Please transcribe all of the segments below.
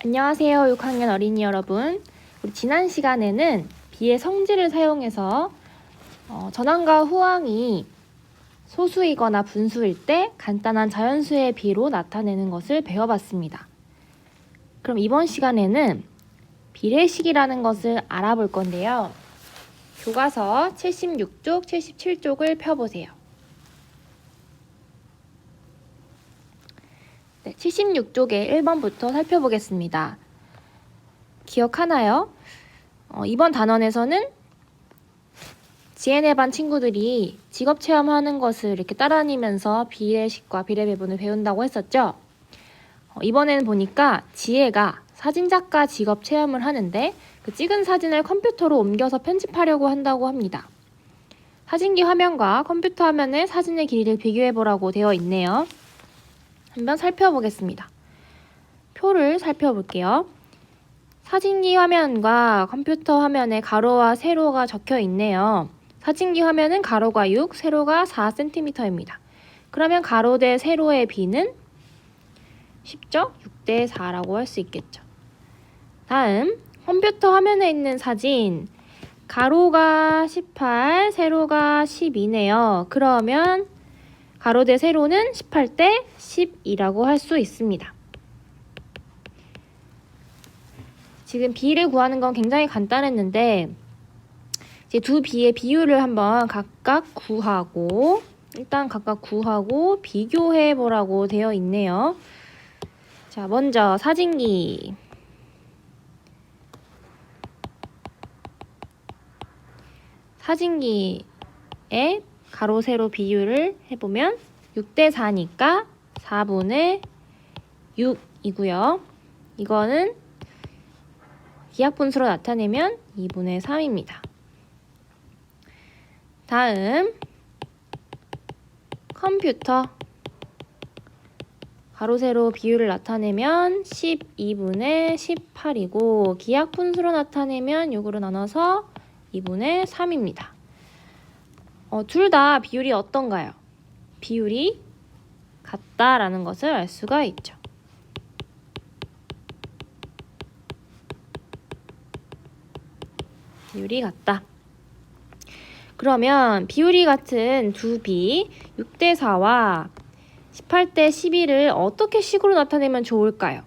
안녕하세요, 6학년 어린이 여러분. 우리 지난 시간에는 비의 성질을 사용해서 전항과 후항이 소수이거나 분수일 때 간단한 자연수의 비로 나타내는 것을 배워봤습니다. 그럼 이번 시간에는 비례식이라는 것을 알아볼 건데요. 교과서 76쪽, 77쪽을 펴보세요. 네, 76쪽의 1번부터 살펴보겠습니다. 기억하나요? 이번 단원에서는 GNL 반 친구들이 직업 체험하는 것을 이렇게 따라다니면서 비례식과 비례배분을 배운다고 했었죠? 이번에는 보니까 지혜가 사진작가 직업 체험을 하는데 그 찍은 사진을 컴퓨터로 옮겨서 편집하려고 한다고 합니다. 사진기 화면과 컴퓨터 화면의 사진의 길이를 비교해보라고 되어 있네요. 한번 살펴보겠습니다. 표를 살펴볼게요. 사진기 화면과 컴퓨터 화면에 가로와 세로가 적혀 있네요. 사진기 화면은 가로가 6, 세로가 4cm입니다. 그러면 가로 대 세로의 비는 쉽죠? 6대 4라고 할 수 있겠죠. 다음, 컴퓨터 화면에 있는 사진, 가로가 18, 세로가 12네요. 그러면 가로 대 세로는 18대 12라고 할 수 있습니다. 지금 비를 구하는 건 굉장히 간단했는데 이제 두 비의 비율을 한번 각각 구하고 비교해 보라고 되어 있네요. 자, 먼저 사진기에 가로 세로 비율을 해보면 6대 4니까 4분의 6이고요. 이거는 기하분수로 나타내면 2분의 3입니다. 다음, 컴퓨터 가로 세로 비율을 나타내면 12분의 18이고 기하분수로 나타내면 6으로 나눠서 2분의 3입니다. 둘 다 비율이 어떤가요? 비율이 같다라는 것을 알 수가 있죠. 비율이 같다. 그러면 비율이 같은 두 비 6대 4와 18대 12를 어떻게 식으로 나타내면 좋을까요?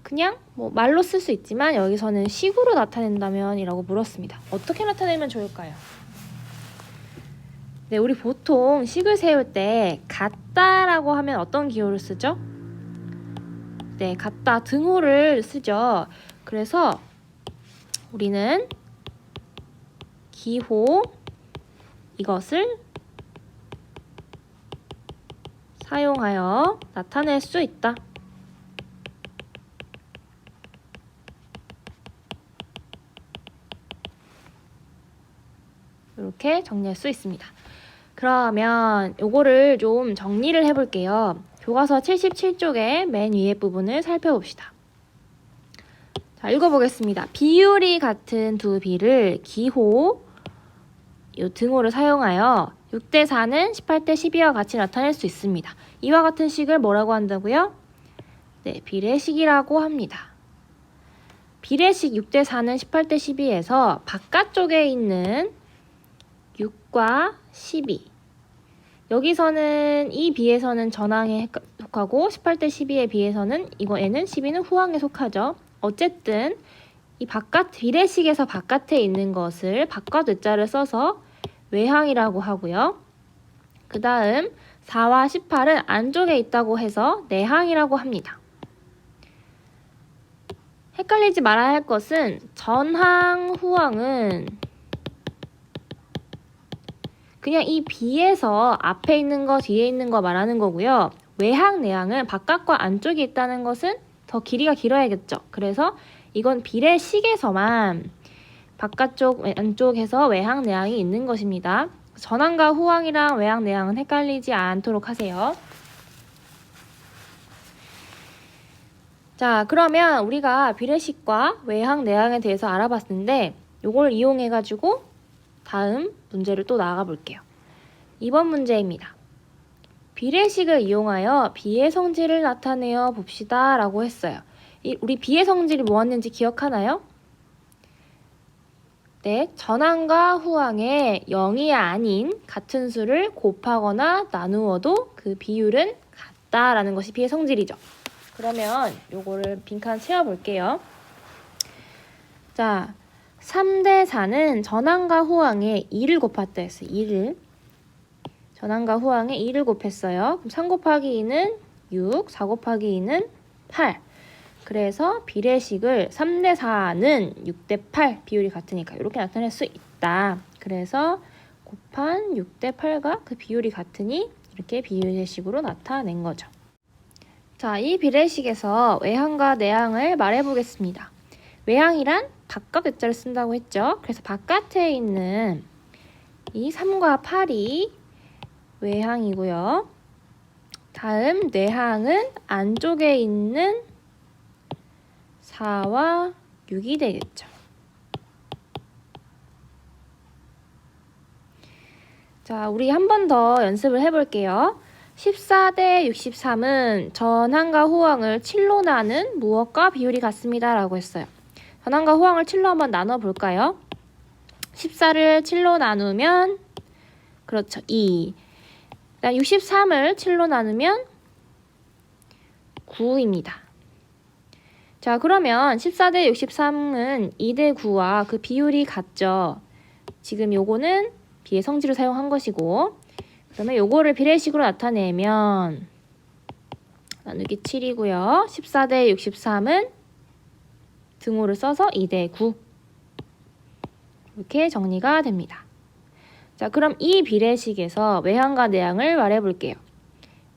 그냥 말로 쓸 수 있지만 여기서는 식으로 나타낸다면 이라고 물었습니다. 어떻게 나타내면 좋을까요? 네, 우리 보통 식을 세울 때 같다라고 하면 어떤 기호를 쓰죠? 네, 같다 등호를 쓰죠. 그래서 우리는 기호 이것을 사용하여 나타낼 수 있다. 이렇게 정리할 수 있습니다. 그러면 요거를 좀 정리를 해볼게요. 교과서 77쪽의 맨 위에 부분을 살펴봅시다. 자, 읽어보겠습니다. 비율이 같은 두 비를 기호 요 등호를 사용하여 6대 4는 18대 12와 같이 나타낼 수 있습니다. 이와 같은 식을 뭐라고 한다고요? 네, 비례식이라고 합니다. 비례식 6대 4는 18대 12에서 바깥쪽에 있는 6과 12 여기서는 이 비에서는 전항에 속하고 18대 12에 비해서는 얘는 12는 후항에 속하죠. 어쨌든 이 비례식에서 바깥에 있는 것을 바깥 외자를 써서 외항이라고 하고요. 그 다음 4와 18은 안쪽에 있다고 해서 내항이라고 합니다. 헷갈리지 말아야 할 것은 전항, 후항은 그냥 이 비에서 앞에 있는 거, 뒤에 있는 거 말하는 거고요. 외항, 내항은 바깥과 안쪽에 있다는 것은 더 길이가 길어야겠죠. 그래서 이건 비례식에서만 바깥쪽, 안쪽에서 외항, 내항이 있는 것입니다. 전항과 후항이랑 외항, 내항은 헷갈리지 않도록 하세요. 자, 그러면 우리가 비례식과 외항, 내항에 대해서 알아봤는데 이걸 이용해가지고 다음 문제를 또 나가 볼게요. 2번 문제입니다. 비례식을 이용하여 비의 성질을 나타내어 봅시다 라고 했어요. 우리 비의 성질이 뭐였는지 기억하나요? 네, 전항과 후항에 0이 아닌 같은 수를 곱하거나 나누어도 그 비율은 같다라는 것이 비의 성질이죠. 그러면 요거를 빈칸 채워볼게요. 자, 3대 4는 전항과 후항에 2를 곱했다 했어요. 2를. 전항과 후항에 2를 곱했어요. 그럼 3 곱하기 2는 6, 4 곱하기 2는 8. 그래서 비례식을 3대 4는 6대 8 비율이 같으니까 이렇게 나타낼 수 있다. 그래서 곱한 6대 8과 그 비율이 같으니 이렇게 비례식으로 나타낸 거죠. 자, 이 비례식에서 외항과 내항을 말해보겠습니다. 외항이란 바깥 글자를 쓴다고 했죠. 그래서 바깥에 있는 이 3과 8이 외항이고요. 다음 내항은 안쪽에 있는 4와 6이 되겠죠. 자, 우리 한 번 더 연습을 해볼게요. 14대 63은 전항과 후항을 7로 나눈 무엇과 비율이 같습니다 라고 했어요. 전항과 후항을 7로 한번 나눠볼까요? 14를 7로 나누면 그렇죠, 2. 그다음 63을 7로 나누면 9입니다. 자, 그러면 14대 63은 2대 9와 그 비율이 같죠. 지금 요거는 비의 성질을 사용한 것이고, 그러면 요거를 비례식으로 나타내면 나누기 7이고요. 14대 63은 등호를 써서 2대 9 이렇게 정리가 됩니다. 자, 그럼 이 비례식에서 외항과 내항을 말해볼게요.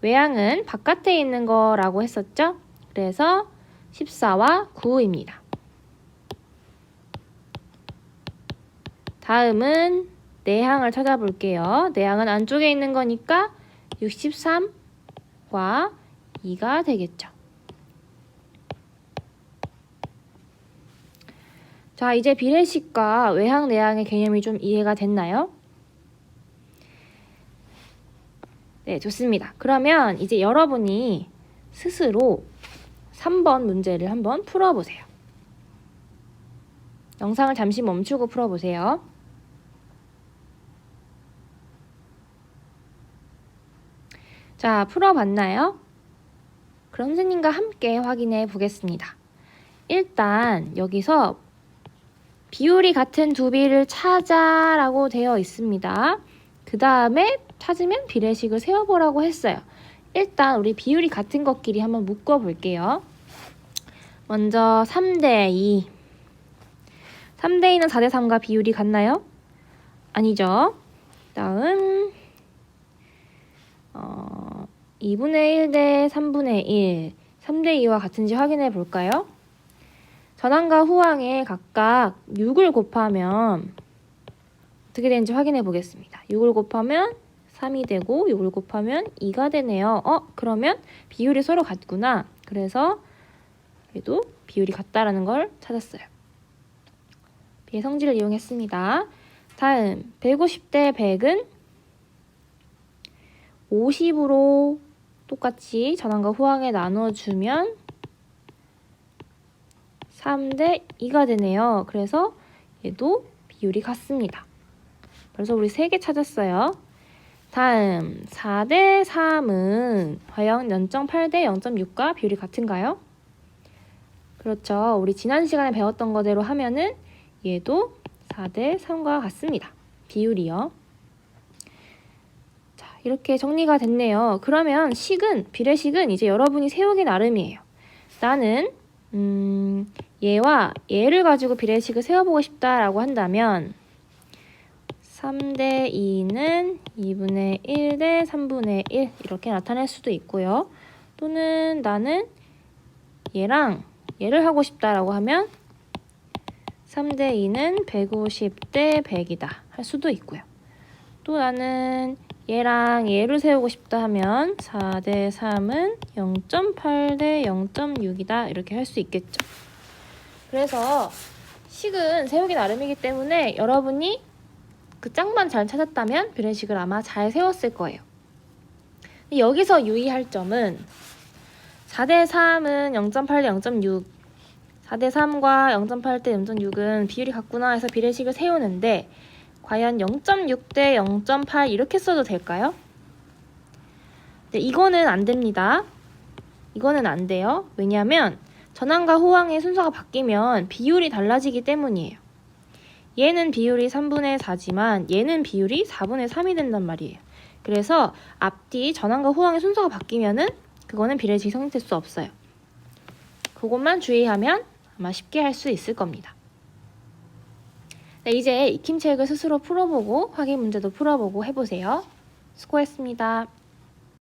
외항은 바깥에 있는 거라고 했었죠? 그래서 14와 9입니다. 다음은 내항을 찾아볼게요. 내항은 안쪽에 있는 거니까 63과 2가 되겠죠. 자, 이제 비례식과 외항, 내항의 개념이 좀 이해가 됐나요? 네, 좋습니다. 그러면 이제 여러분이 스스로 3번 문제를 한번 풀어보세요. 영상을 잠시 멈추고 풀어보세요. 자, 풀어봤나요? 그럼 선생님과 함께 확인해 보겠습니다. 일단 여기서 비율이 같은 두 비를 찾아라고 되어 있습니다. 그 다음에 찾으면 비례식을 세워보라고 했어요. 일단 우리 비율이 같은 것끼리 한번 묶어볼게요. 먼저 3대 2. 3대 2는 4대 3과 비율이 같나요? 아니죠. 다음 2분의 1 대 3분의 1. 3대 2와 같은지 확인해 볼까요? 전항과 후항에 각각 6을 곱하면 어떻게 되는지 확인해 보겠습니다. 6을 곱하면 3이 되고 6을 곱하면 2가 되네요. 그러면 비율이 서로 같구나. 그래서 그래도 비율이 같다라는 걸 찾았어요. 비의 성질을 이용했습니다. 다음 150대 100은 50으로 똑같이 전항과 후항에 나눠주면 3대 2가 되네요. 그래서 얘도 비율이 같습니다. 그래서 우리 3개 찾았어요. 다음 4대 3은 과연 0.8대 0.6과 비율이 같은가요? 그렇죠. 우리 지난 시간에 배웠던 거대로 하면은 얘도 4대 3과 같습니다. 비율이요. 자, 이렇게 정리가 됐네요. 그러면 비례식은 이제 여러분이 세우기 나름이에요. 나는 얘와 얘를 가지고 비례식을 세워보고 싶다라고 한다면 3대 2는 2분의 1 대 3분의 1 이렇게 나타낼 수도 있고요. 또는 나는 얘랑 얘를 하고 싶다라고 하면 3대 2는 150 대 100이다 할 수도 있고요. 또 나는 얘랑 얘를 세우고 싶다 하면 4대 3은 0.8 대 0.6이다 이렇게 할 수 있겠죠. 그래서 식은 세우기 나름이기 때문에 여러분이 그 짝만 잘 찾았다면 비례식을 아마 잘 세웠을 거예요. 여기서 유의할 점은 4대 3은 0.8대 0.6, 4대 3과 0.8대 0.6은 비율이 같구나 해서 비례식을 세우는데 과연 0.6대 0.8 이렇게 써도 될까요? 네, 이거는 안 됩니다. 이거는 안 돼요. 왜냐하면 전항과 호항의 순서가 바뀌면 비율이 달라지기 때문이에요. 얘는 비율이 3분의 4지만 얘는 비율이 4분의 3이 된단 말이에요. 그래서 앞뒤 전항과 호항의 순서가 바뀌면은 그거는 비례식이 성립될 수 없어요. 그것만 주의하면 아마 쉽게 할 수 있을 겁니다. 네, 이제 익힘책을 스스로 풀어보고 확인 문제도 풀어보고 해보세요. 수고했습니다.